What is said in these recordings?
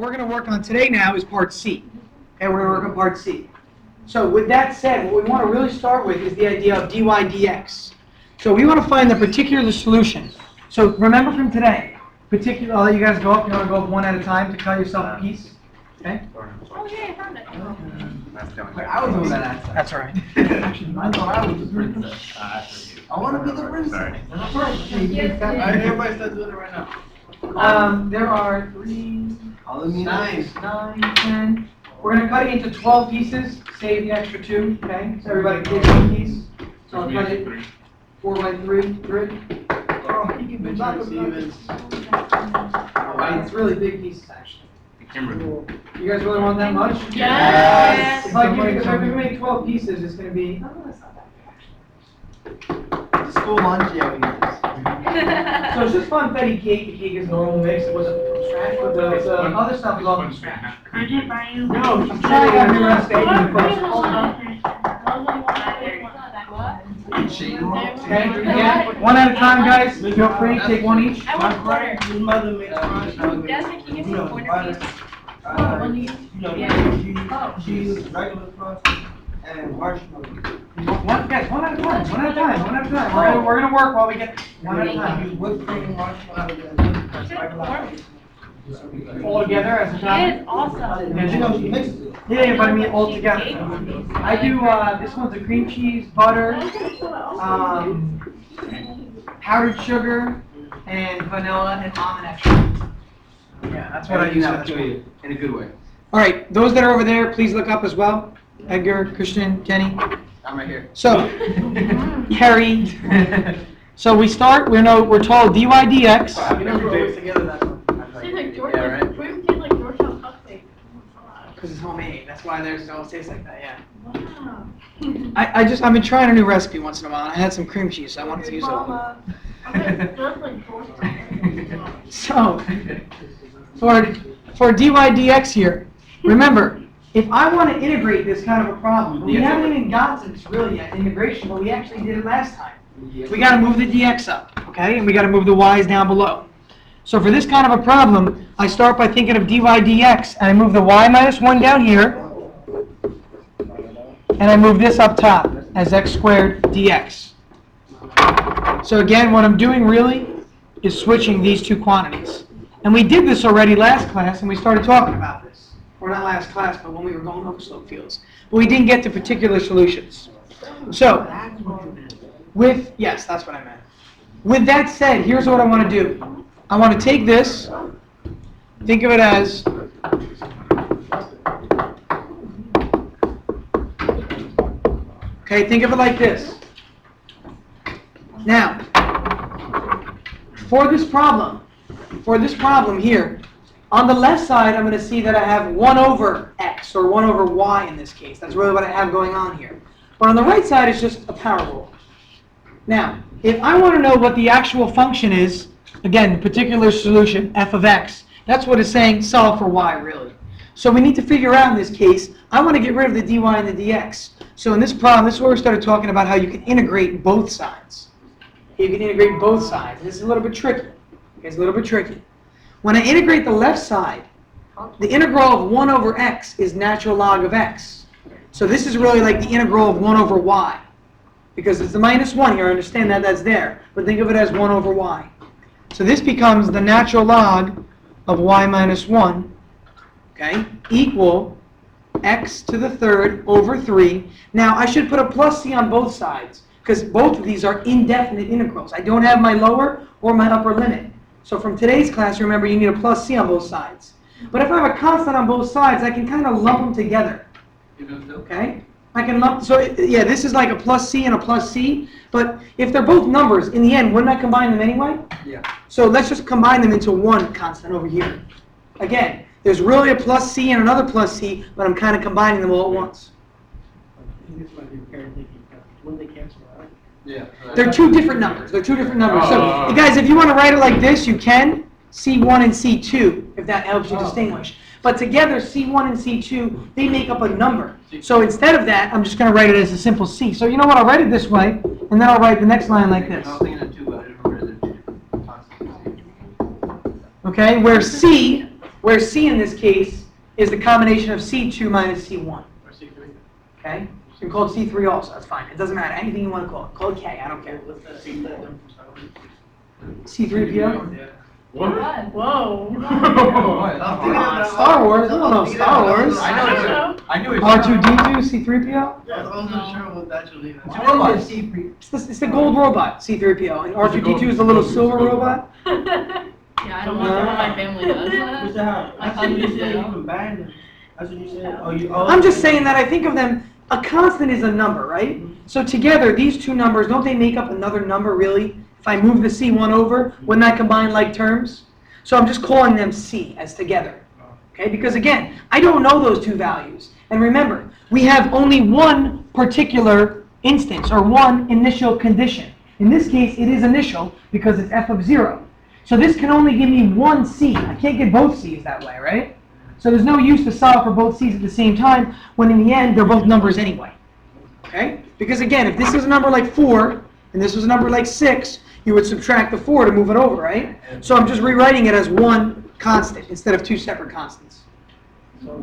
We're going to work on today now is part C. And we're going to work on part C. So with that said, what we want to really start with is the idea of dy dx. So we want to find the particular solution. So remember from today, I'll let you guys go up. You want to go up one at a time to cut yourself a piece? Okay? Oh yeah, I found it. I was doing that. That's all right. Actually, I thought I was the princess. I want to be the princess. That's right. Everybody start doing it right now. There are 3, All of me 6, 9, 10. We're going to cut it into 12 pieces. Save the extra 2. Okay? So everybody take one piece. So I'll cut it 4 by 3 grid. Alright, it's really big pieces actually. You guys really want that much? Yes! If we make 12 pieces, it's going to be... The school lunch, yeah, we need this. So it's just funfetti cake. The cake is normal mix. It wasn't from scratch, but the other stuff is all from scratch. No, I'm trying out new recipes Okay, again, one at a time, guys. Feel free, take one each. I want quarter. My mother makes marshmallows. Jasmine, can you give me a quarter, please? She uses regular frosting and marshmallows. Guys, one at a time. We're gonna work while we get one at a time. Use whipped cream, marshmallows, and regular. All together as a It time. is awesome. And she knows she mixes it. Yeah, but I mean all together. I do. This one's a cream cheese, butter, powdered sugar, and vanilla and almond extract. Yeah, that's what I use. In a good way. All right, those that are over there, please look up as well. Edgar, Christian, Kenny. I'm right here. So, Kerry. So we start. We're told dy dx. You know we're always together that one. Yeah, right. Because it's homemade. That's why theirs always tastes like that. Yeah. Wow. I've been trying a new recipe once in a while. I had some cream cheese, so I wanted to use it. So, for dy dx here, remember, if I want to integrate this kind of a problem, we haven't even gotten to this really yet, integration, but we actually did it last time. We got to move the dx up, okay? And we got to move the y's down below. So for this kind of a problem, I start by thinking of dy dx, and I move the y minus 1 down here, and I move this up top as x squared dx. So again, what I'm doing really is switching these two quantities. And we did this already last class, and we started talking about this. Or not last class, but when we were going over slope fields. But we didn't get to particular solutions. So, yes, that's what I meant. With that said, here's what I want to do. I want to take this, think of it as okay, think of it like this. Now, for this problem here, on the left side, I'm going to see that I have 1 over x, or 1 over y in this case. That's really what I have going on here. But on the right side, it's just a power rule. Now, if I want to know what the actual function is, again, the particular solution, f of x, that's what it's saying, solve for y, really. So we need to figure out in this case, I want to get rid of the dy and the dx. So in this problem, this is where we started talking about how you can integrate both sides. You can integrate both sides. This is a little bit tricky. It's a little bit tricky. When I integrate the left side, the integral of 1 over x is natural log of x. So this is really like the integral of 1 over y. Because it's the minus 1 here, I understand that that's there. But think of it as 1 over y. So this becomes the natural log of y minus 1, okay, equal x to the third over 3. Now I should put a plus c on both sides, because both of these are indefinite integrals. I don't have my lower or my upper limit. So from today's class, remember, you need a plus c on both sides. But if I have a constant on both sides, I can kind of lump them together. Okay? I can lump, so yeah, this is like a plus c and a plus c. But if they're both numbers, in the end, wouldn't I combine them anyway? Yeah. So let's just combine them into one constant over here. Again, there's really a plus c and another plus c, but I'm kind of combining them all at once. Yeah. They're two different numbers. So, guys, if you want to write it like this, you can. C1 and C2, if that helps you distinguish. But together, C1 and C2, they make up a number. So instead of that, I'm just going to write it as a simple C. So you know what? I'll write it this way, and then I'll write the next line like this. thinking of 2, but I didn't remember the 2 constants. Okay, where C where C in this case is the combination of C2 minus C1. Or C3. Okay? You can call it C3 also, that's fine. It doesn't matter, anything you want to call it. Call it K, I don't care. What's that C then for Star Wars? C3PO? Yeah. What? Whoa. Star Wars? I don't know Star Wars. I knew it. R2D2, C3PO? I wasn't sure what that should be. It's the gold robot, C3PO, and R2D2 is the little silver robot. Yeah, I don't want my family does that. Mr. Howard, that's what you said, you combined them. That's what you said. Oh, I'm just saying that I think of them, a constant is a number, right? So together, these two numbers, don't they make up another number, really? If I move the C1 over, wouldn't that combine like terms? So I'm just calling them C as together. Okay, because again, I don't know those two values. And remember, we have only one particular instance, or one initial condition. In this case, it is initial because it's f of 0. So this can only give me one C. I can't get both C's that way, right? So there's no use to solve for both C's at the same time, when in the end, they're both numbers anyway. Okay? Because again, if this is a number like 4, and this was a number like 6, you would subtract the 4 to move it over, right? So I'm just rewriting it as one constant instead of two separate constants. So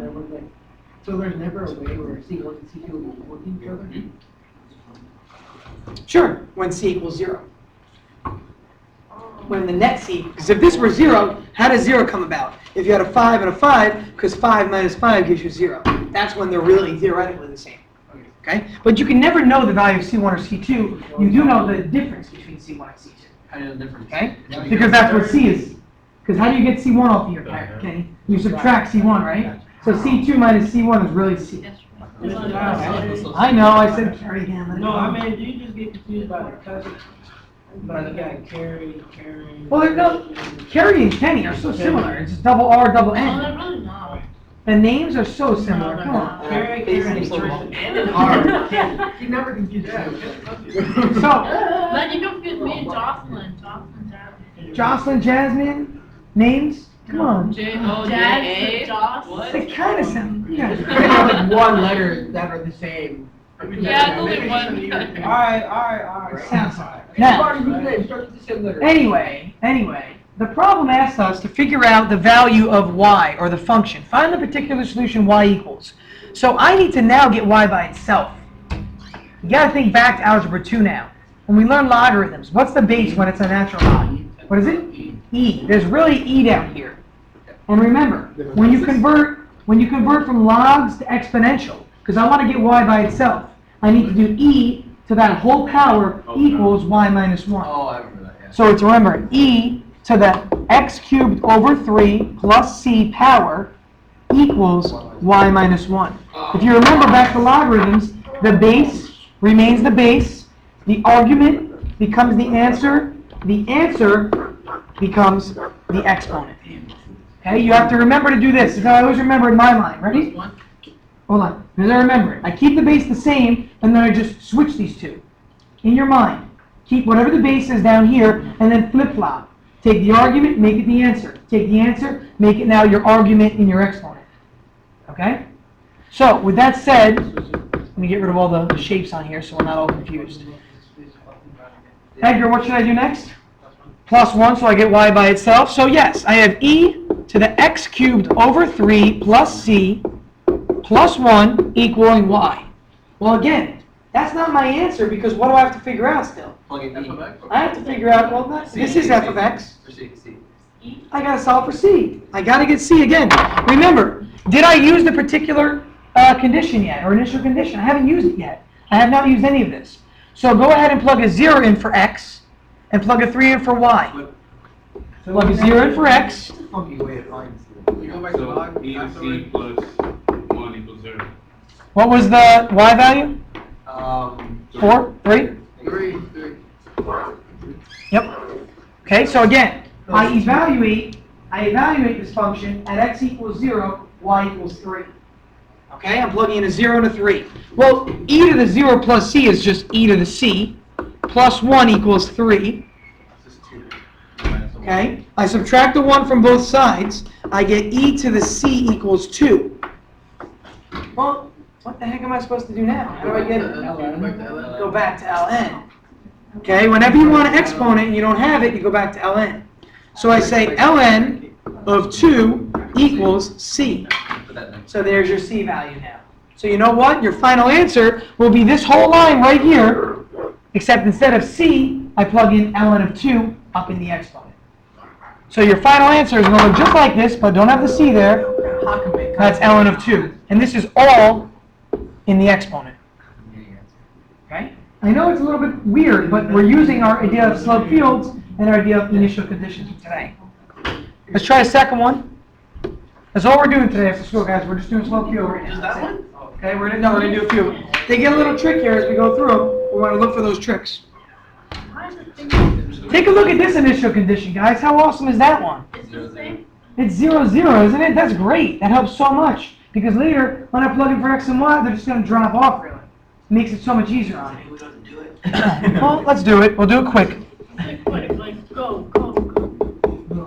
there's never a way where C1 and C2 will be working together? Sure, when C equals 0. When the net C, because if this were 0, how does 0 come about? If you had a 5 and a 5, because 5 minus 5 gives you 0. That's when they're really theoretically the same. Okay? But you can never know the value of C1 or C2. You do know the difference between C1 and C2. How do you know the difference? Okay? Because that's what C is. Because how do you get C1 off of your pair, Kenny? You subtract C1, right? So C2 minus C1 is really C. Mr. Howard, I know, I said carry again. no, I mean, do you just get confused by the cousin? By the guy Carrie. Well, no, Carrie and Kenny are so similar. It's just double R, double Oh, they're N. really not. The names are so similar. Come on. Carrie, Karen, and Tristan. And You never confuse that. So, Then you confuse me and Jocelyn. Jasmine. Jocelyn, Jasmine, names? Come on. J-O-J-A. Jocelyn. They kind of sound. Yeah. Like one letter that are the same. Yeah, it's only one. Alright. Sounds fine. Now, Now. anyway, the problem asks us to figure out the value of y, or the function. Find the particular solution y equals. So I need to now get y by itself. You got to think back to Algebra 2 now. When we learn logarithms, what's the base when it's a natural log? What is it? E. There's really e down here. And remember, when you convert from logs to exponential, because I want to get y by itself, I need to do e to that whole power equals y minus 1. Oh, I remember that, yeah. So it's, remember, e to the x cubed over 3 plus c power equals y minus 1. If you remember back to logarithms, the base remains the base, the argument becomes the answer becomes the exponent. Okay, you have to remember to do this. This is how I always remember in my mind. Ready? Hold on. As I remember it, I keep the base the same, and then I just switch these two. In your mind, keep whatever the base is down here, and then flip-flop. Take the argument, make it the answer. Take the answer, make it now your argument in your exponent. Okay? So, with that said, let me get rid of all the shapes on here so we're not all confused. Edgar, what should I do next? Plus 1, so I get y by itself. So yes, I have e to the x cubed over 3 plus c plus 1 equaling y. Well, again, that's not my answer because what do I have to figure out still? Plug in E. I have to figure out, well, this is f of x. For C. I got to solve for c. I got to get c again. Remember, did I use the particular condition yet, or initial condition? I haven't used it yet. I have not used any of this. So go ahead and plug a 0 in for x, and plug a 3 in for y. Plug a 0 in for x. Funky way of finding You go back to log. So, E to C plus 1 equals 0. What was the y value? 4? 3? 3. Yep. Okay, so again, I evaluate this function at x equals 0, y equals 3. Okay, I'm plugging in a 0 and a 3. Well, e to the 0 plus c is just e to the c, plus 1 equals 3. Okay, I subtract the 1 from both sides, I get e to the c equals 2. Well, what the heck am I supposed to do now? How do I get it? Go back to ln. Okay, whenever you want to exponent and you don't have it, you go back to ln. So I say ln of 2 equals c. So there's your c value now. So you know what? Your final answer will be this whole line right here, except instead of c, I plug in ln of 2 up in the exponent. So your final answer is going to look just like this, but don't have the c there. That's ln of 2. And this is all in the exponent. Okay? I know it's a little bit weird, but we're using our idea of slope fields and our idea of initial conditions for today. Let's try a second one. That's all we're doing today after school, guys. We're just doing slope field right now. Just that That's it. one? Okay, we're gonna do a few. They get a little trickier as we go through them. We want to look for those tricks. Why is it thinking? Take a look at this initial condition, guys. How awesome is that one? Is it the same? It's 0, 0, isn't it? That's great. That helps so much. Because later, when I plug in for x and y, they're just going to drop off, really. Makes it so much easier on me. Well, let's do it. We'll do it quick. Like, go.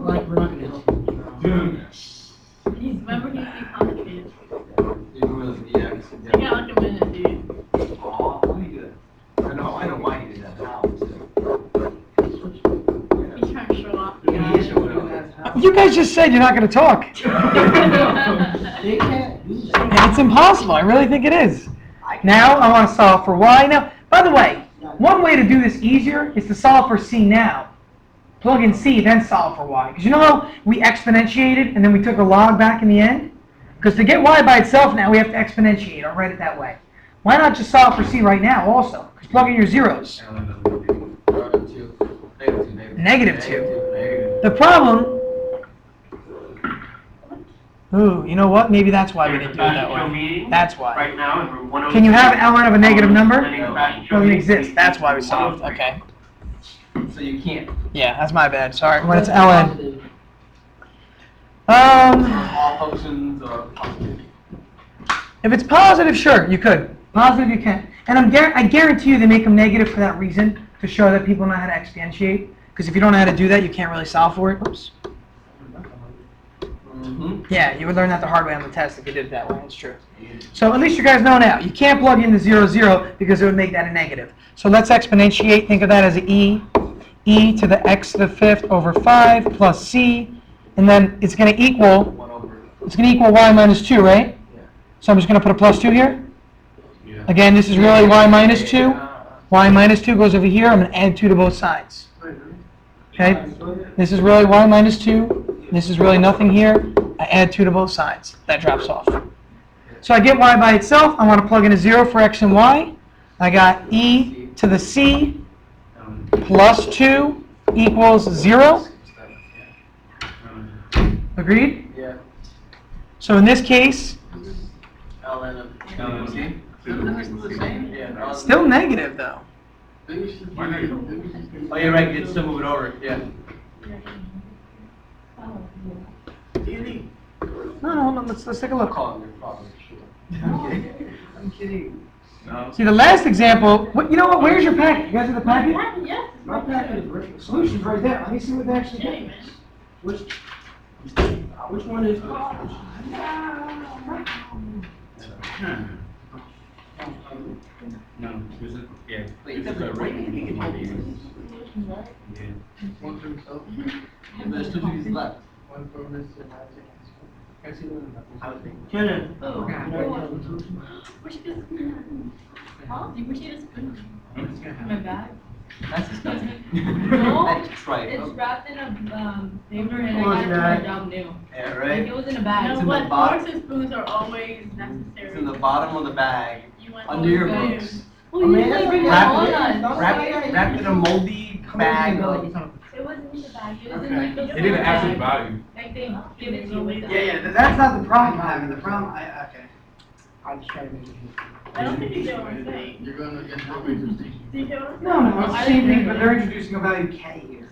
Like, we're not gonna help you. Remember he's too complicated. Yeah. Take out like a minute, dude. Aw, let me do it. I know why you did that. How? He's trying to show off. You guys just said you're not going to talk. They can't do that. And it's impossible. I really think it is. Now, I want to solve for y. Now, by the way, one way to do this easier is to solve for c now. Plug in c, then solve for y. Because you know how we exponentiated and then we took a log back in the end? Because to get y by itself now, we have to exponentiate. I'll write it that way. Why not just solve for c right now also? Because plug in your zeros. Negative 2. The problem... Ooh, you know what? Maybe that's why we didn't do it that way. That's why. Right now, and we're 1 Can you have ln of a negative number? Doesn't Doesn't exist. That's why we solved. Okay. So you can't. Yeah, that's my bad. Sorry. When it's ln. All functions are positive. If it's positive, sure, you could. Positive, you can. And I guarantee you they make them negative for that reason, to show that people know how to exponentiate. Because if you don't know how to do that, you can't really solve for it. Oops. Yeah, you would learn that the hard way on the test if you did it that way. It's true. So at least you guys know now. You can't plug in the 0, 0 because it would make that a negative. So let's exponentiate. Think of that as an e to the x to the 5th over 5 plus c. And then it's going to equal y minus 2, right? So I'm just going to put a plus 2 here. Yeah. Again, this is really y minus 2. Y minus 2 goes over here. I'm going to add 2 to both sides. Okay? This is really y minus 2. This is really nothing here. I add 2 to both sides. That drops off. So I get y by itself. I want to plug in a 0 for x and y. I got e to the c plus 2 equals 0. Agreed? Yeah. So in this case, ln of c. Yeah. still negative though. Why not? Oh, you're right. You can still move it over. Yeah. No, let's take a look. Calling your father, sure. I'm kidding. No. See the last example, you know what, where's your packet? You guys have the packet? Yes. My packet is right. The solution's right there. Let me see what they actually Kidding, get. man. Which one is No, this is, yeah. Wait, This is a regular. Yeah. One for himself. There's 2 pieces left. one for Mr. Magic? Can I see one? I would think. Shannon. Oh, Can I no. have one solution? Where's your spoon? Huh? Do you wish you had a spoon? In my bag? That's disgusting. No. That's right. It's wrapped in a paper and Of course I got not. it down new. Yeah, Like right? it was in a bag. It's You know in the what? bottom. Forks and spoons are always necessary. It's in the bottom of the bag, You went under your always books. good. Well, you usually bring your Wrapped own it- nuts. wrapped in a moldy bag. It wasn't in the bag. It was in like a It didn't actually bag. value. Like they give it to you with that. That's not the problem I'm having. The problem, okay. I'll just try to make it. I don't think you get what I'm saying. You're going against what we just did. Do you get what I'm saying? No, it's the I same didn't thing, but think they're it. introducing a value k here.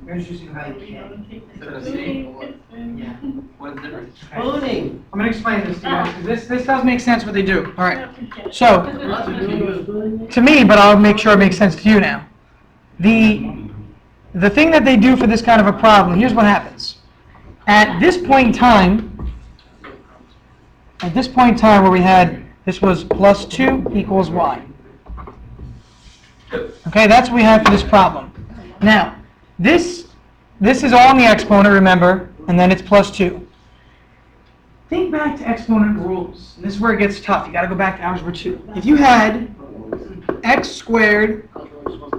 They're introducing a value k. Instead of C, or what? Yeah. What is the difference? Spooning. I'm going to explain this to you guys, because this does make sense what they do. All right. Right. So, to me, but I'll make sure it makes sense to you now. The thing that they do for this kind of a problem, here's what happens. At this point in time where we had, this was plus 2 equals y. Okay, that's what we have for this problem. Now, this is all in the exponent, remember. and then it's plus 2. Think back to exponent rules. And this is where it gets tough. You got to go back to algebra 2. If you had x squared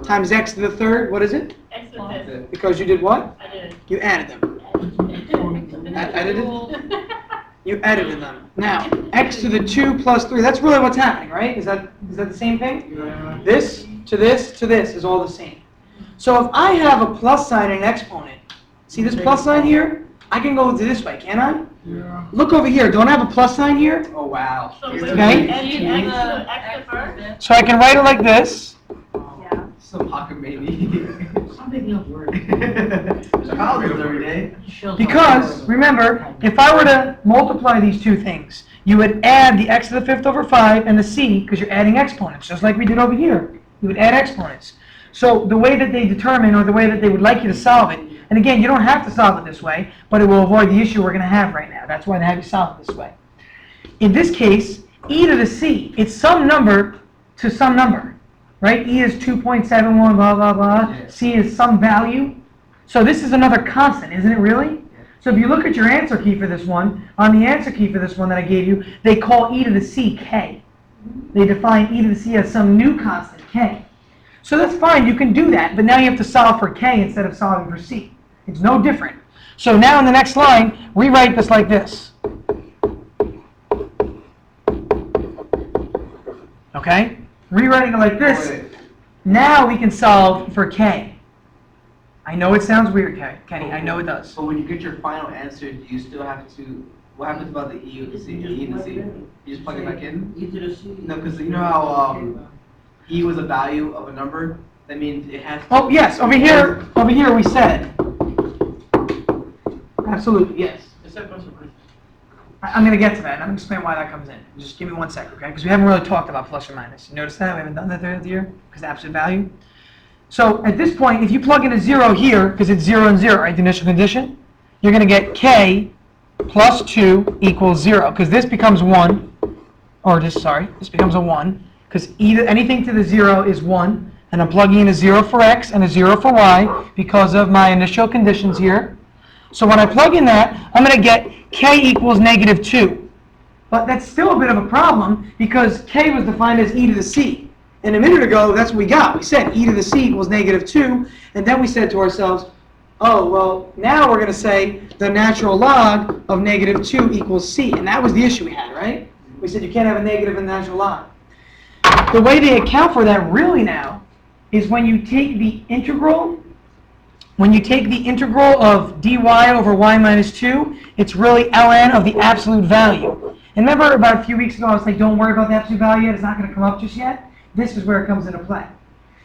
times x to the third, what is it? X to the fifth. Because you did what? I did. You added them. Edited? You edited them. Now, x to the 2 plus 3, that's really what's happening, right? Is that the same thing? This to this to this is all the same. So if I have a plus sign and an exponent, see this plus sign here? I can go this way, can't I? Yeah. Look over here. Don't I have a plus sign here? Oh, wow. So Okay. X to first? So I can write it like this. Yeah. Some pocket maybe. I'm picking up words. College every day. Because, remember, if I were to multiply these two things, you would add the x to the 5th over 5 and the c, because you're adding exponents, just like we did over here. You would add exponents. So the way that they determine, or the way that they would like you to solve it, and again, you don't have to solve it this way, but it will avoid the issue we're going to have right now. That's why they have you solve it this way. In this case, e to the c, it's some number to some number, right? E is 2.71, blah, blah, blah. Yeah. C is some value. So this is another constant, isn't it really? So if you look at your answer key for this one, on the answer key for this one that I gave you, they call e to the c k. They define e to the c as some new constant, k. So that's fine, you can do that, but now you have to solve for k instead of solving for c. It's no different. So now in the next line, rewrite this like this. Okay? Rewriting it like this. Now we can solve for k. I know it sounds weird, Kenny. I know it does. So when you get your final answer, do you still have to, what happens about the E or the C? E and the C? You just plug it back in? E to the C. No, because you know how E was a value of a number? That means it has to... Oh, yes, over here we said. Absolutely, yes. I'm going to get to that, and I'm going to explain why that comes in. Just give me 1 second, okay? Because we haven't really talked about plus or minus. You notice that? We haven't done that throughout the year? Because of absolute value. So at this point, if you plug in a 0 here, because it's 0 and 0, right, the initial condition, you're going to get k plus 2 equals 0, because this becomes 1, or this becomes a 1, because anything to the 0 is 1, and I'm plugging in a 0 for x and a 0 for y because of my initial conditions here. So when I plug in that, I'm going to get k equals negative 2. But that's still a bit of a problem because k was defined as e to the c. And a minute ago, that's what we got. We said e to the c equals negative 2, and then we said to ourselves, oh, well, now we're going to say the natural log of negative 2 equals c. And that was the issue we had, right? We said you can't have a negative in the natural log. The way they account for that really now is when you take the integral of dy over y minus 2, it's really ln of the absolute value. And remember about a few weeks ago I was like, don't worry about the absolute value yet, it's not going to come up just yet? This is where it comes into play.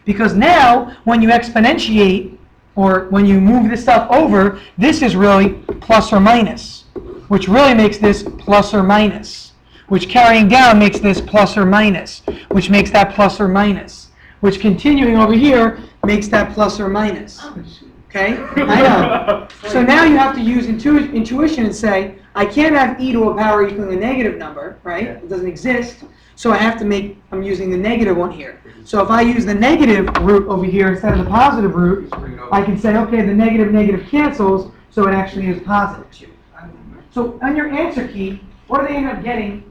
Because now, when you exponentiate, or when you move this stuff over, this is really plus or minus, which really makes this plus or minus, which carrying down makes this plus or minus, which makes that plus or minus, which continuing over here makes that plus or minus. Okay? I know. So now you have to use intuition and say, I can't have e to a power equaling a negative number, right? It doesn't exist. So I'm using the negative one here. So if I use the negative root over here instead of the positive root, I can say, okay, the negative cancels, so it actually is positive. So on your answer key, what do they end up getting?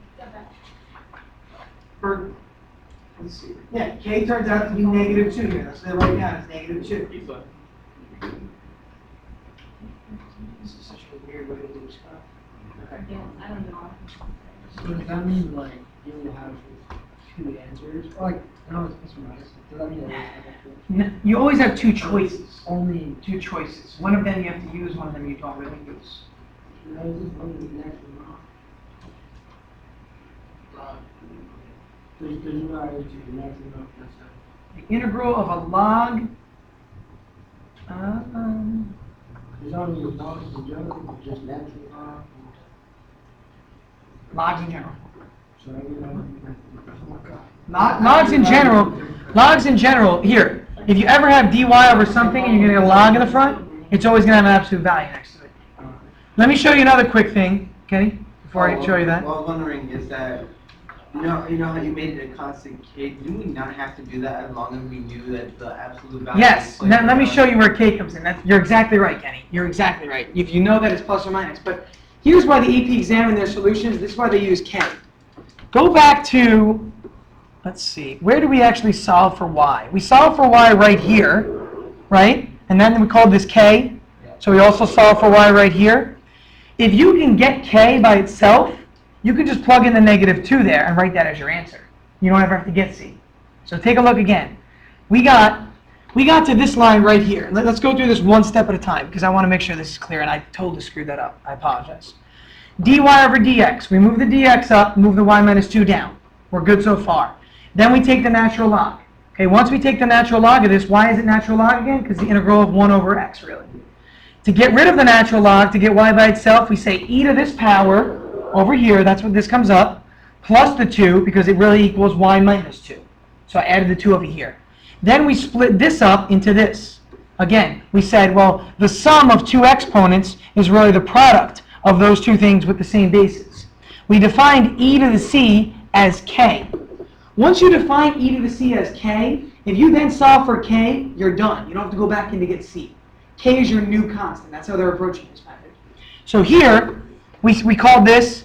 For, let's see. Yeah, k turns out to be negative 2 here. Let's say right now it's negative 2. This is such a weird way to do stuff. Okay. I don't know. So does that mean like you will have 2 answers? Or like, no, it's plus or minus. Does that mean that You always have 2 choices. only 2 choices. One of them you have to use, one of them you don't really use. The integral of a log. Logs in general. Logs in general, here, if you ever have dy over something and you're going to get a log in the front, it's always going to have an absolute value next to it. Let me show you another quick thing, Kenny, before I show you that. What I was wondering is that You know how you made it a constant k? Didn't we not have to do that as long as we knew that the absolute value? Yes, now let me show you where k comes in. You're exactly right, Kenny. You're exactly right. If you know that it's plus or minus. But here's why the EP examine their solutions. This is why they use k. Go back to, let's see, where do we actually solve for y? We solve for y right here, right? And then we call this k. So we also solve for y right here. If you can get k by itself, you can just plug in the -2 there and write that as your answer. You don't ever have to get c. So take a look again. We got to this line right here. Let's go through this one step at a time because I want to make sure this is clear, and I totally screwed that up. I apologize. dy over dx. We move the dx up, move the y minus 2 down. We're good so far. Then we take the natural log. Okay, once we take the natural log of this, why is it natural log again? Because the integral of 1 over x, really. To get rid of the natural log, to get y by itself, we say e to this power over here, that's what this comes up, plus the 2, because it really equals y minus 2. So I added the 2 over here. Then we split this up into this. Again, we said, well, the sum of two exponents is really the product of those two things with the same bases. We defined e to the c as k. Once you define e to the c as k, if you then solve for k, you're done. You don't have to go back in to get c. K is your new constant. That's how they're approaching this method. So here, we called this,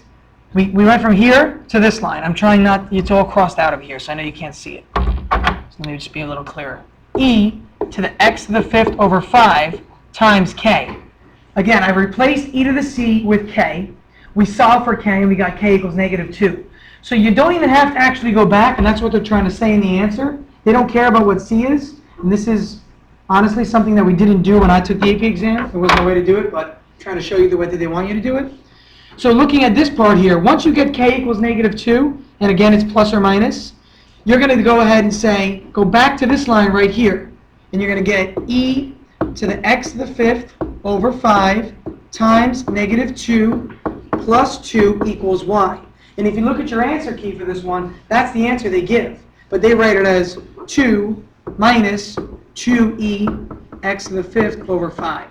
we went from here to this line. I'm trying not, it's all crossed out of here, so I know you can't see it. So let me just be a little clearer. E to the x to the 5th over 5 times k. Again, I replaced e to the c with k. We solved for k, and we got k equals -2. So you don't even have to actually go back, and that's what they're trying to say in the answer. They don't care about what c is, and this is honestly something that we didn't do when I took the AP exam. There was no way to do it, but I'm trying to show you the way that they want you to do it. So looking at this part here, once you get k equals -2, and again it's plus or minus, you're going to go ahead and say, go back to this line right here, and you're going to get e to the x to the 5th over 5 times -2 plus 2 equals y. And if you look at your answer key for this one, that's the answer they give. But they write it as 2 minus 2e x to the 5th over 5.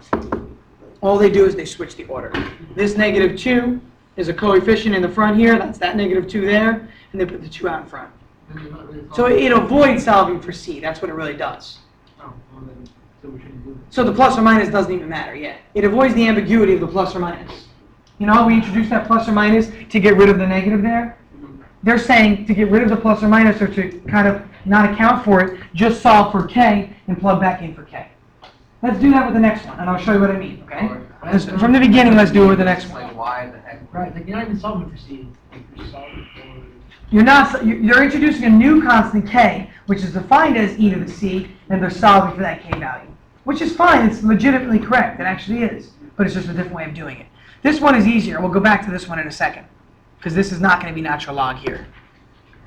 All they do is they switch the order. This -2 is a coefficient in the front here. That's that -2 there. And they put the 2 out in front. So it avoids solving for c. That's what it really does. So we shouldn't do it. So the plus or minus doesn't even matter yet. It avoids the ambiguity of the plus or minus. You know how we introduced that plus or minus to get rid of the negative there? They're saying to get rid of the plus or minus, or to kind of not account for it, just solve for k and plug back in for k. Let's do that with the next one, and I'll show you what I mean, okay? From the beginning, let's do it with the next one. Like, why the heck? Right, like you're not even solving for c. Like you're solving for. You're introducing a new constant k, which is defined as e to the c, and they're solving for that k value. Which is fine, it's legitimately correct, it actually is, but it's just a different way of doing it. This one is easier, we'll go back to this one in a second, because this is not going to be natural log here.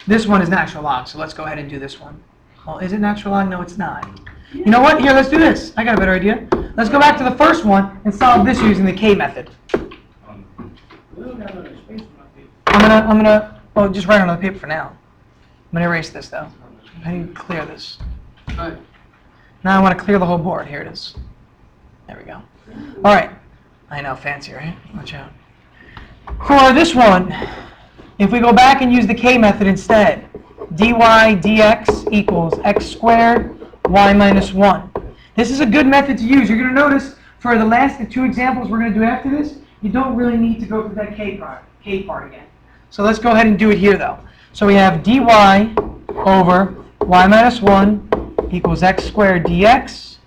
This one is natural log, so let's go ahead and do this one. Well, is it natural log? No, it's not. You know what? Here, let's do this. I got a better idea. Let's go back to the first one and solve this using the k method. We don't have another space for my paper. I'm gonna, well, just write it on the paper for now. I'm gonna erase this though. I need to clear this. Now I want to clear the whole board. Here it is. There we go. All right. I know, fancy, right? Watch out. For this one, if we go back and use the k method instead, dy dx equals x squared y minus 1. This is a good method to use. You're going to notice for the last two examples we're going to do after this, you don't really need to go through that k part again. So let's go ahead and do it here though. So we have dy over y minus 1 equals x squared dx.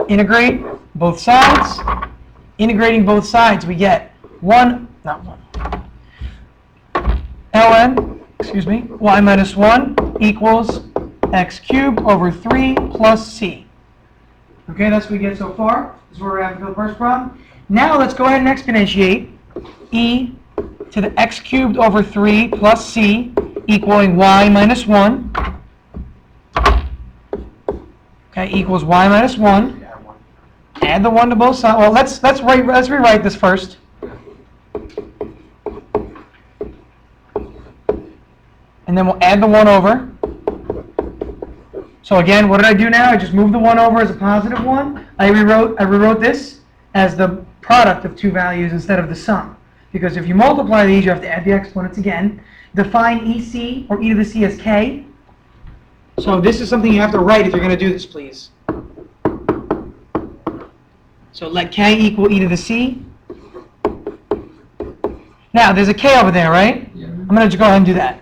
Integrate both sides. Integrating both sides, we get ln, y minus 1 equals x cubed over 3 plus c. Okay, that's what we get so far. This is where we're at for the first problem. Now let's go ahead and exponentiate e to the x cubed over 3 plus c equaling y minus 1. Okay, equals y minus 1. Add the 1 to both sides. Well, let's rewrite this first. And then we'll add the 1 over. So again, what did I do now? I just moved the 1 over as a positive 1. I rewrote this as the product of two values instead of the sum. because if you multiply these, you have to add the exponents again. Define EC, or e to the c, as k. So this is something you have to write if you're going to do this, please. So let k equal e to the c. Now, there's a k over there, right? Yeah. I'm going to go ahead and do that.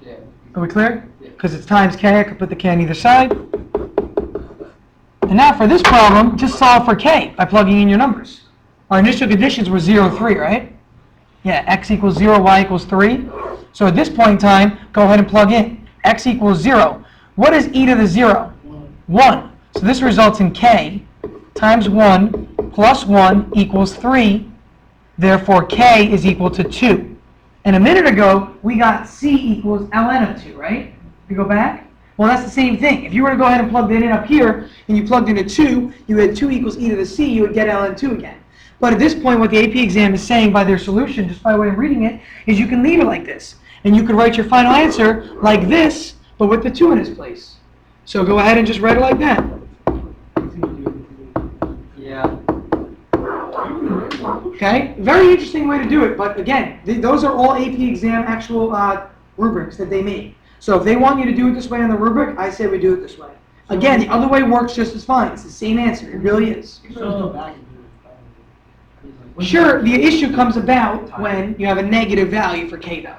Yeah. Are we clear? Yeah. Because it's times k, I can put the k on either side. And now for this problem, just solve for k by plugging in your numbers. Our initial conditions were 0, 3, right? Yeah, x equals 0, y equals 3. So at this point in time, go ahead and plug in. X equals 0. What is e to the 0? 1. So this results in k times 1 plus 1 equals 3. Therefore, k is equal to 2. And a minute ago, we got c equals ln of 2, right? If you go back, well, that's the same thing. If you were to go ahead and plug that in up here, and you plugged in a 2, you had 2 equals e to the c, you would get ln 2 again. But at this point, what the AP exam is saying by their solution, just by way of reading it, is you can leave it like this. And you could write your final answer like this, but with the 2 in its place. So go ahead and just write it like that. Yeah. Okay? Very interesting way to do it, but again, those are all AP exam actual rubrics that they make. So if they want you to do it this way on the rubric, I say we do it this way. Again, the other way works just as fine. It's the same answer. It really is. You can go back and do it. Sure, the issue comes about when you have a negative value for k though.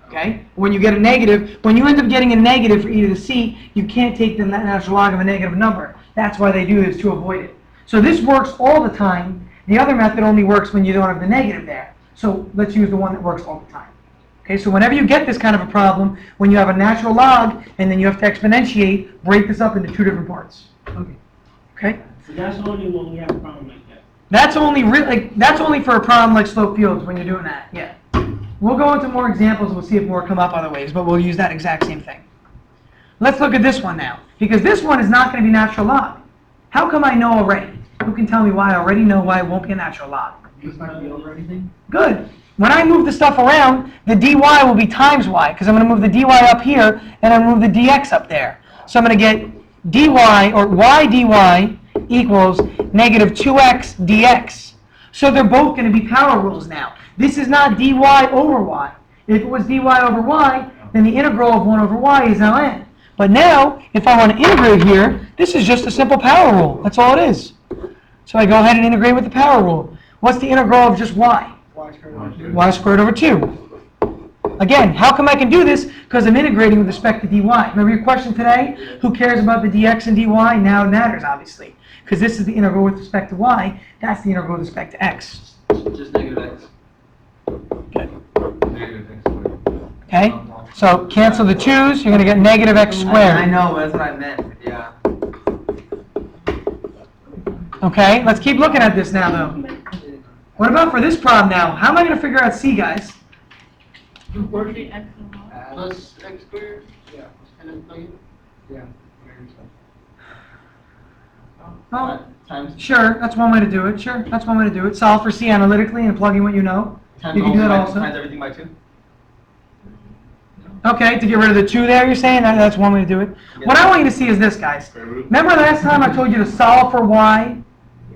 Okay? When you get a negative, when you end up getting a negative for e to the c, you can't take the natural log of a negative number. That's why they do this, to avoid it. So this works all the time. The other method only works when you don't have the negative there. So let's use the one that works all the time. Okay, so whenever you get this kind of a problem, when you have a natural log and then you have to exponentiate, break this up into 2 different parts. Okay. Okay? So that's only when we have a problem like that. That's only for a problem like slope fields when you're doing that. Yeah. We'll go into more examples and we'll see if more come up other ways, but we'll use that exact same thing. Let's look at this one now, because this one is not going to be natural log. How come I know already? Who can tell me why I already know why it won't be a natural log? It's not gonna be over anything? Good. When I move the stuff around, the dy will be times y, because I'm going to move the dy up here and I'm going to move the dx up there. So I'm going to get dy, or y dy, equals negative 2x dx. So they're both going to be power rules now. This is not dy over y. If it was dy over y, then the integral of 1 over y is ln. But now, if I want to integrate here, this is just a simple power rule. That's all it is. So I go ahead and integrate with the power rule. What's the integral of just y? Y squared over 2. Y squared over 2. Again, how come I can do this? Because I'm integrating with respect to dy. Remember your question today? Who cares about the dx and dy? Now it matters, obviously. Because this is the integral with respect to y. That's the integral with respect to x. Just negative x. Okay. Negative x squared. Okay? So cancel the 2's. You're going to get negative x squared. I know, that's what I meant. Yeah. Okay? Let's keep looking at this now, though. What about for this problem now? How am I going to figure out c, guys? Work the x and y. Plus x squared? Yeah. And then plug it? Yeah. Oh, Times. sure. That's one way to do it. Sure. That's one way to do it. Solve for c analytically and plug in what you know. Times You can do that also. Times everything by 2? Okay, to get rid of the 2 there, you're saying? That's one way to do it. What I want you to see is this, guys. Square root. Remember last time I told you to solve for y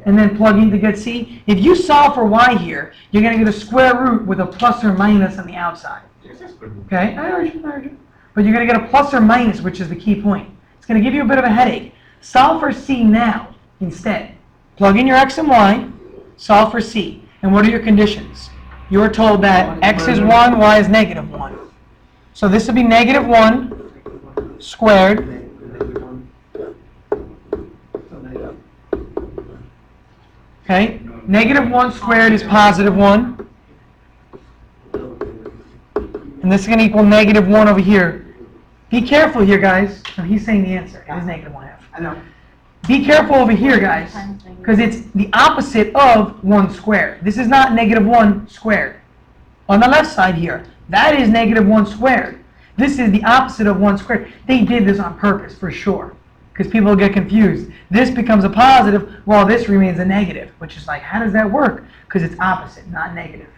and then plug in to get c? If you solve for y here, you're going to get a square root with a plus or minus on the outside. Yes, that's square root. Okay? I heard you. But you're going to get a plus or minus, which is the key point. It's going to give you a bit of a headache. Solve for c now instead. Plug in your x and y, solve for c. And what are your conditions? You're told that x is 1, y is negative 1. So this would be negative 1 squared. Okay? Negative 1 squared is positive 1. And this is going to equal negative 1 over here. Be careful here, guys. No, he's saying the answer. It is negative 1/2. I know. Be careful over here, guys, because it's the opposite of 1 squared. This is not negative 1 squared. On the left side here, that is negative 1 squared. This is the opposite of 1 squared. They did this on purpose, for sure, because people get confused. This becomes a positive while this remains a negative, which is like, how does that work? Because it's opposite, not negative.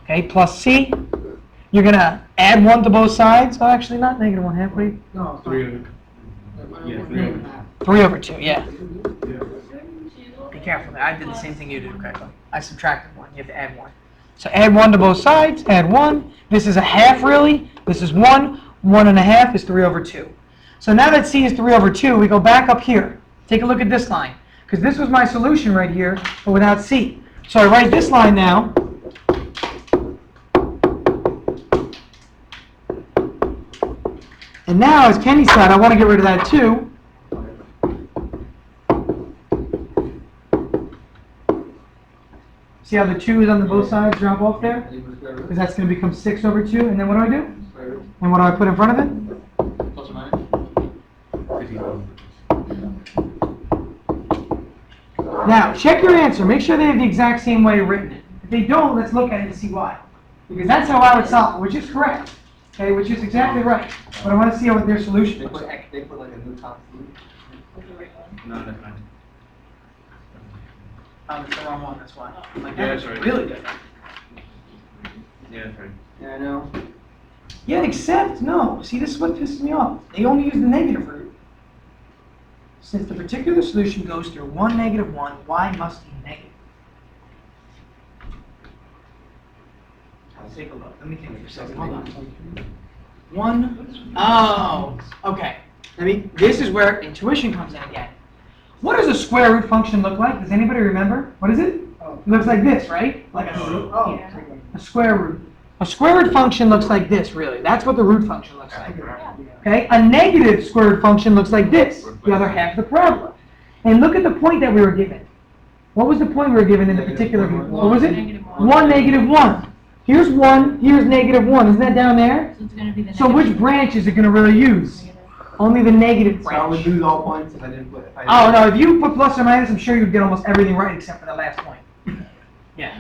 Okay, plus c. You're going to add 1 to both sides. Oh, actually, not negative 1/2. Wait, No, it's 3 not. over. Yeah, Yeah, 3 and a half. 3 over 2, yeah. Yeah. Be careful. I did the same thing you did, okay? I subtracted 1. You have to add 1. So add 1 to both sides, add 1. This is a half really. This is 1. 1½ is 3 over 2. So now that c is 3 over 2, we go back up here. Take a look at this line. Because this was my solution right here, but without c. So I write this line now. And now, as Kenny said, I want to get rid of that 2. See how the 2 is on the both sides drop off there? Because that's going to become 6 over 2. And then what do I do? And what do I put in front of it? Plus or minus? Now, check your answer. Make sure they have the exact same way written it. If they don't, let's look at it and see why. Because that's how I would solve it, which is correct. Okay, which is exactly right. But I want to see what their solution looks like. They put like a new top food. No, that's fine. Oh, it's the wrong one, that's why. Like, Yeah, that's right. really different. Yeah, that's right. Yeah, I know. Yeah, except, no. See, this is what pisses me off. They only use the negative root. Since the particular solution goes through 1, -1, y must be negative. Let's take a look. Let me think for a second. Hold on. 1. Oh, okay. This is where intuition comes in again. What does a square root function look like? Does anybody remember? What is it? It looks like this, right? Like a square root. A square root function looks like this, really. That's what the root function looks like. Okay? A negative square root function looks like this, the other half of the parabola. And look at the point that we were given. What was the point we were given in the particular group? What was it? -1. 1, -1. Here's 1, here's -1. Isn't that down there? So it's gonna be the So which branch is it going to really use? Only the negative So I would branch. lose all points if I didn't put. Oh, no, if you put plus or minus, I'm sure you'd get almost everything right except for the last point. Yeah.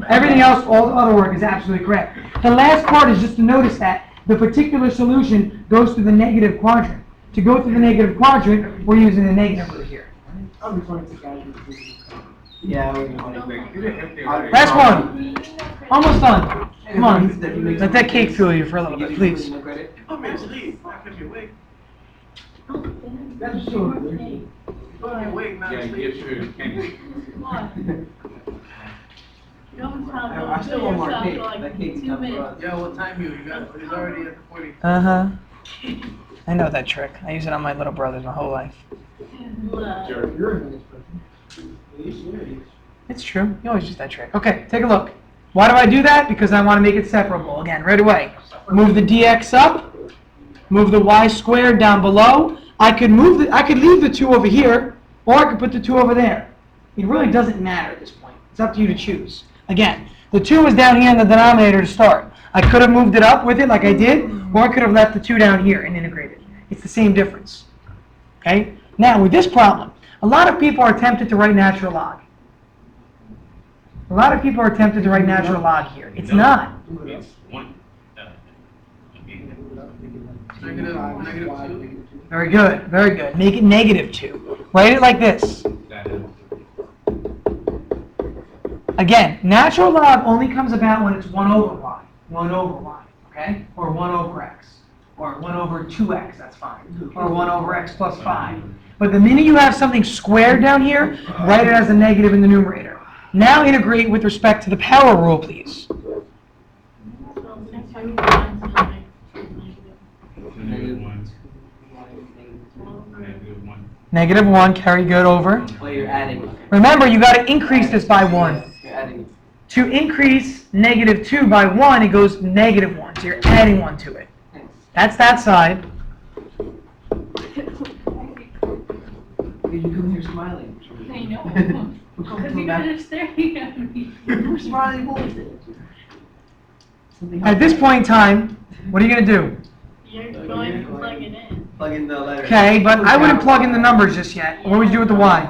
Everything else, all the other work is absolutely correct. The last part is just to notice that the particular solution goes through the negative quadrant. To go through the negative quadrant, we're using the negative root here. I'll be funny to guys with this. Yeah, I would want to Last one. Almost done. Come on. Let that cake fool you for a little bit, please. Oh, man, sleep. I could be awake. That's so weird. Yeah, you get through. What? You don't sound I still want more yourself cake. for like That cake's 2 tough for minutes. us. Yo, what time you got? It's already at 40. Uh-huh. I know that trick. I use it on my little brothers my whole life. Look. You're a nice person. Are you serious? It's true. You always use that trick. Okay, take a look. Why do I do that? Because I want to make it separable. Again, right away. Move the dx up. Move the y squared down below. I could leave the 2 over here, or I could put the 2 over there. It really doesn't matter at this point. It's up to you to choose. Again, the 2 is down here in the denominator to start. I could have moved it up with it like I did, or I could have left the 2 down here and integrated. It's the same difference. Okay? Now, with this problem, a lot of people are tempted to write natural log. A lot of people are tempted to write natural log here. It's not. It's 1. -2. Very good, very good. Make it -2. Write it like this. Again, natural log only comes about when it's 1 over y. 1 over y, okay? Or 1 over x. Or 1 over 2x, that's fine. Or 1 over x plus 5. But the minute you have something squared down here, write it as a negative in the numerator. Now integrate with respect to the power rule, please. So next time you find something. -1, carry good over. Well, you're adding. Remember, you got to increase this by 1. You're adding. To increase -2 by 1, it goes -1. So you're adding 1 to it. That's that side. You come here smiling. I know. Because you guys are staring at me. You're smiling. At this point in time, what are you going to do? You're going to plug it in. Plug in the letter. Okay, but I wouldn't plug in the numbers just yet. What would you do with the y?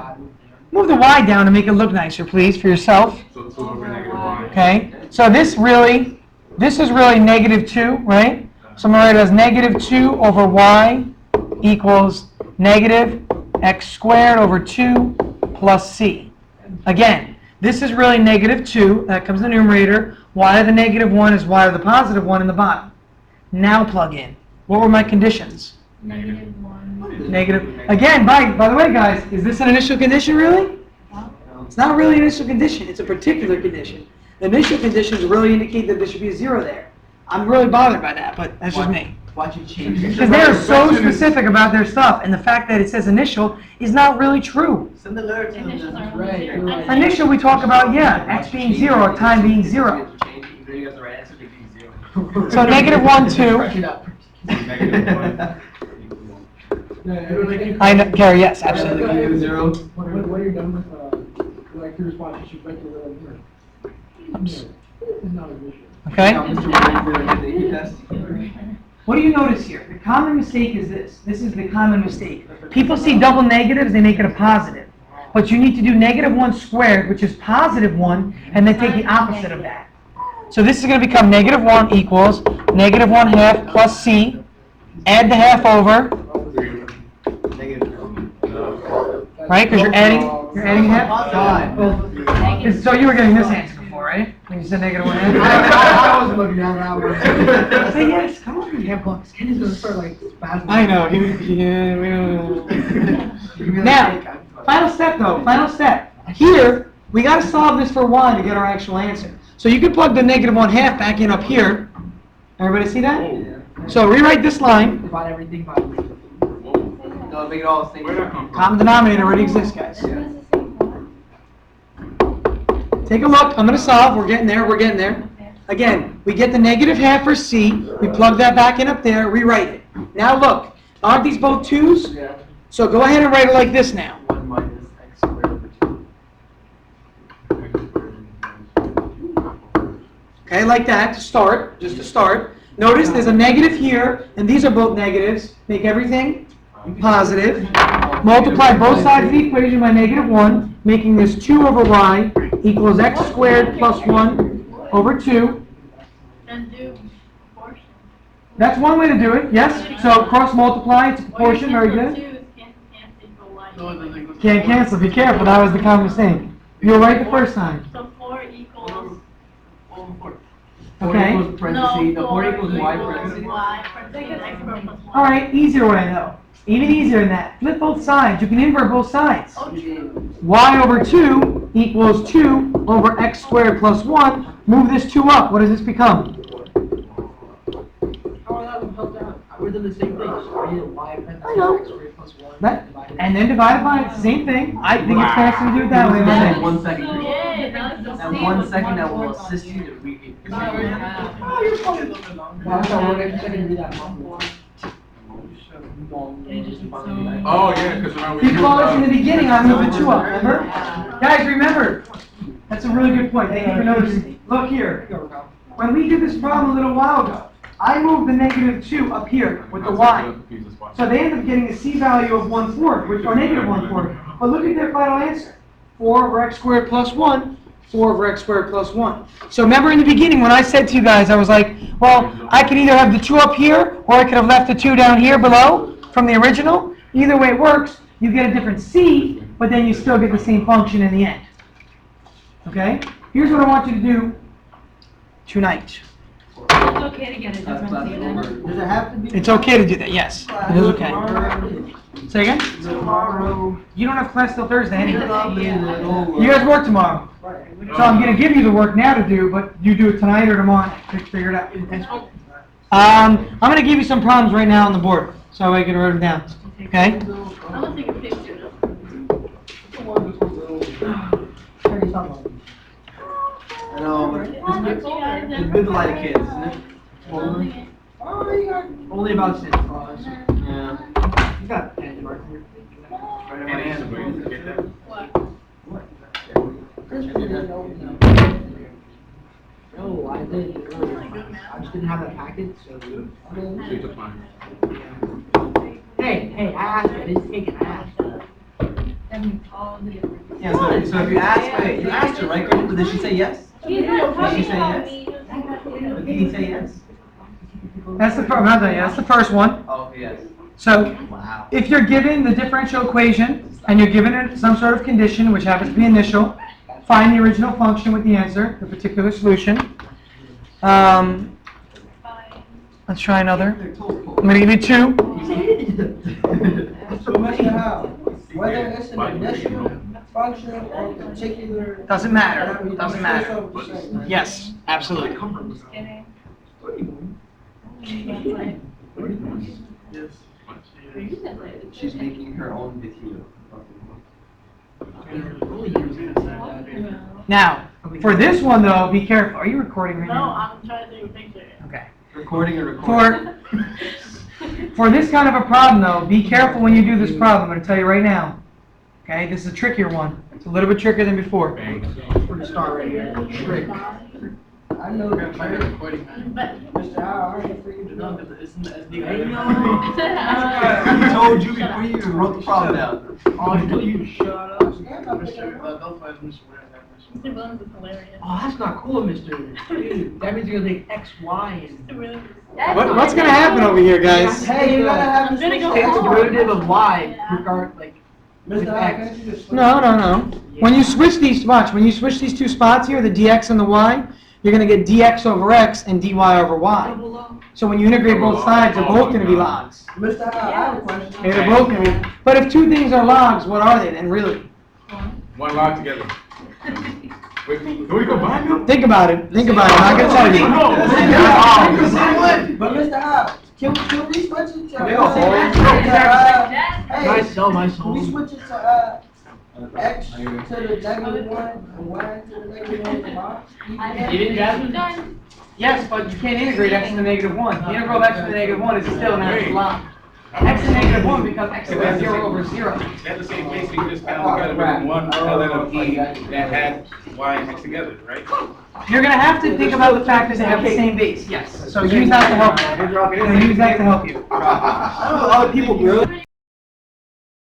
Move the y down to make it look nicer, please, for yourself. So 2 over -1. Okay, so this is really -2, right? So I'm going to write it as -2 over y equals -x squared over 2 plus c. Again, this is really -2. That comes in the numerator. Y to the -1 is y to the +1 in the bottom. Now plug in. What were my conditions? -1. Negative. Again, by the way, guys, is this an initial condition really? It's not really an initial condition. It's a particular condition. Initial conditions really indicate that there should be a 0 there. I'm really bothered by that, but that's just me. Watch it change. Because they are so specific about their stuff, and the fact that it says initial is not really true. Send the letter to them. Initials then. are Right, zero. right. Initial, we talk about, yeah, x being 0 or time being 0. Change, even though you got the right answer, they give you 0. So negative 1, 2. Fresh it up. Negative 1. I know, Gary, yes, absolutely. Give you 0. When you're done with, like, your response, you should write the little here. It's not an issue. Okay? Now, Mr. Ready for the AP test? What do you notice here? The common mistake is this. This is the common mistake. People see double negatives, they make it a positive. But you need to do negative 1 squared, which is positive 1, and then take the opposite of that. So this is going to become negative 1 equals negative 1/2 plus c. Add the half over, Negative. right? Because you're adding half. God. So you were getting this answer before, right? When you said negative 1/2. I wasn't looking down that way. Say yes, come on, you have books. Kenny's gonna start like spazzing. I know. Yeah, we don't. Now, final step though, final step. Here, we got to solve this for y to get our actual answer. So you can plug the negative 1/2 back in up here. Everybody see that? So rewrite this line. Divide everything by. No, make it all the same. Where'd that come from? Common denominator already exists, guys. Take a look. I'm going to solve. We're getting there. We're getting there. Again, we get the negative half for c. We plug that back in up there. Rewrite it. Now look. Aren't these both 2's? Yeah. So go ahead and write it like this now. 1 minus x squared over 2. Okay, like that to start, just to start. Notice there's a negative here, and these are both negatives. Make everything positive. Multiply both sides of the equation by negative 1, making this 2 over y equals x squared plus 1 over 2. And do proportion. That's one way to do it, yes. So cross multiply, it's a proportion, very good. No, it doesn't go. Can't cancel, be careful, that was the common mistake. You were right the first time. So 4 equals. 4 Okay. equals parentheses, the 4 equals y parentheses. Y parentheses, x squared plus 1. Alright, easier way though. Even easier than that. Flip both sides, you can invert both sides. Oh, true. Y over 2 equals 2 over x squared plus 1. Move this 2 up. What does this become? Oh, that would help out. We're doing the same thing. So I did y I know. x squared plus 1. That, and then divide it by it's the same thing. I think it's faster to do it that way. That than 1 this. second. Yeah, that's the That same 1 with second that will 1 assist you to read it. Oh, you're probably a little bit longer. Well, that's why we're gonna second to do that. Oh, yeah, because when we You call this in the beginning, I moved the 2 up, remember? Guys, remember. That's a really good point. Thank you for noticing. Look here. When we did this problem a little while ago, I moved the negative 2 up here with the y. So they end up getting a c value of 1/4, which or negative 1/4. But look at their final answer. 4 over x squared plus 1, 4 over x squared plus 1. So remember in the beginning when I said to you guys, I was like, well, I could either have the 2 up here, or I could have left the 2 down here below from the original. Either way it works, you get a different c, but then you still get the same function in the end. Okay? Here's what I want you to do tonight. It's okay to get a That's different class C over. then. Does it have to be? It's okay to do that, yes. It is okay. Say again? Tomorrow. You don't have class till Thursday anyway. You You guys work tomorrow. So I'm going to give you the work now to do, but you do it tonight or tomorrow. Figure it out. I'm going to give you some problems right now on the board, so I can write them down. Okay? I'm gonna take a picture I know, but it's good to lie to kids, isn't it? Only about 6 bars. Yeah. You got 10 marks here. Right in my hand. Get that? No, I did earlier. I just didn't have that packet, so. So you took mine. Hey, I asked you. I didn't take it. I asked you. Yeah, so if you ask, wait, you asked her, right? But did she say yes? Did she say yes? Did he say yes? That's the first, not that, yeah, that's the first one. Oh, yes. So Wow. if you're given the differential equation and you're given it some sort of condition, which happens to be initial, find the original function with the answer, the particular solution. Let's try another. I'm going to give you 2. So much how? Whether it's an Why? addition function or particular? Doesn't matter. That we- Doesn't we matter. still have to say, right? Yes, absolutely. Kidding. Yes. She's making her own video. Now, for this one though, be careful. Are you recording right No, now? I'm trying to take a picture. Okay. Recording and recording. For this kind of a problem though, be careful when you do this problem. I'm going to tell you right now. Okay, this is a trickier one. It's a little bit trickier than before. We're gonna start right here. Trick. I know the trick. Recording, man. But. Mr. Al, I already figured it No, out. because it's in the SD I card. He told you before you even wrote the problem down. Oh, you shut up. Yeah, I'm not picking it up. Don't find Mr. Ware. Mr. Williams is hilarious. Oh, that's not cool, Mr. Dude, that means you're gonna take X, Y, and. Mr. Williams. What's going to happen over here, guys? Hey, you gotta have I'm this. gonna go Take the home. derivative of Y, Yeah. regard, like, with Mr. Al, X. can No. When you switch these, watch, when you switch these two spots here, the dx and the y, you're going to get dx over x and dy over y. So when you integrate both sides, they're both going to be logs. Mr. Al, I have a question. Okay, they're both going to be. But if two things are logs, what are they then, really? One log together. Wait, can we combine them? Think about it. Think about it. I'm going to tell you. But Mr. Al, can we switch it to? They all hold. Hey, My soul, my can we soul. switch it to, X to the negative 1 and Y to the negative 1 and Y? You didn't grab it? Done. Yes, but you can't integrate x to the negative 1. The integral of x to the negative 1 is still an actual log. X to the negative 1 becomes x to the 0 over 0. They have the same base, you just kind of got to bring one ln of e that had y and x together, right? You're going to have to think about the fact that they have the same base, yes. So use that to help you. Use that to help you. I don't know, other people do it.